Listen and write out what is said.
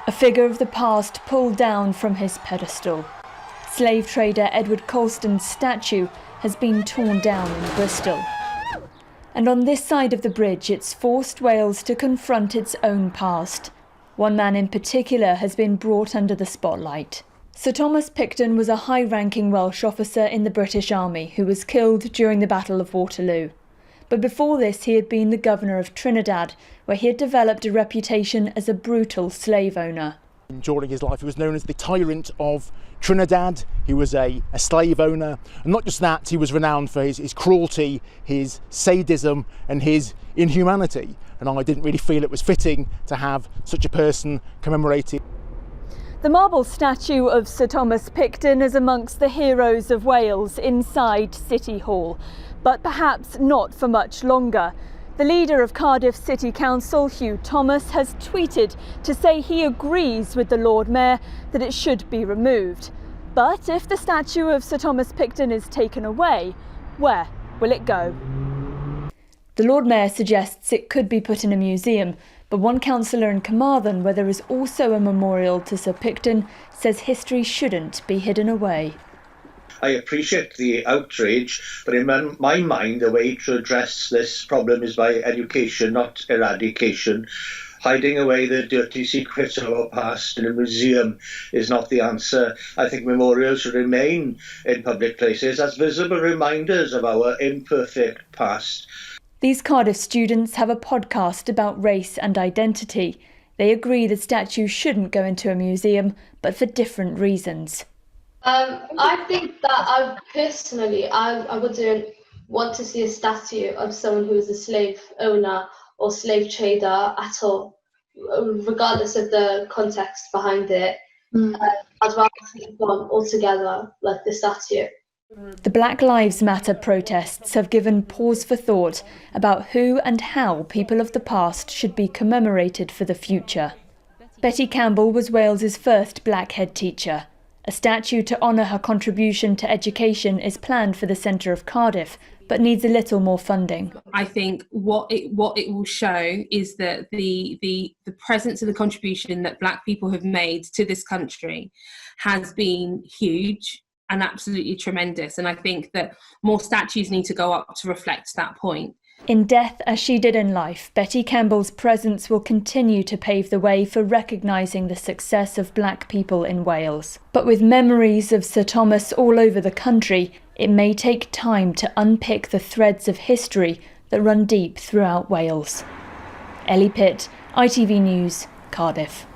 A figure of the past pulled down from his pedestal. Slave trader Edward Colston's statue has been torn down in Bristol. And on this side of the bridge, it's forced Wales to confront its own past. One man in particular has been brought under the spotlight. Sir Thomas Picton was a high-ranking Welsh officer in the British Army who was killed during the Battle of Waterloo. But before this, he had been the governor of Trinidad, where he had developed a reputation as a brutal slave owner. During his life, he was known as the Tyrant of Trinidad. He was a slave owner. And not just that, he was renowned for his cruelty, his sadism and his inhumanity. And I didn't really feel it was fitting to have such a person commemorated. The marble statue of Sir Thomas Picton is amongst the heroes of Wales inside City Hall, but perhaps not for much longer. The leader of Cardiff City Council, Hugh Thomas, has tweeted to say he agrees with the Lord Mayor that it should be removed. But if the statue of Sir Thomas Picton is taken away, where will it go? The Lord Mayor suggests it could be put in a museum, but one councillor in Carmarthen, where there is also a memorial to Sir Picton, says history shouldn't be hidden away. I appreciate the outrage, but in my mind, the way to address this problem is by education, not eradication. Hiding away the dirty secrets of our past in a museum is not the answer. I think memorials should remain in public places as visible reminders of our imperfect past. These Cardiff students have a podcast about race and identity. They agree the statue shouldn't go into a museum, but for different reasons. I think that I wouldn't want to see a statue of someone who was a slave owner or slave trader at all, regardless of the context behind it. I'd rather see it gone altogether, like the statue. The Black Lives Matter protests have given pause for thought about who and how people of the past should be commemorated for the future. Betty Campbell was Wales's first black head teacher. A statue to honour her contribution to education is planned for the centre of Cardiff, but needs a little more funding. I think what it will show is that the presence of the contribution that Black people have made to this country has been huge and absolutely tremendous. And I think that more statues need to go up to reflect that point. In death, as she did in life, Betty Campbell's presence will continue to pave the way for recognising the success of black people in Wales. But with memories of Sir Thomas all over the country, it may take time to unpick the threads of history that run deep throughout Wales. Ellie Pitt, ITV News, Cardiff.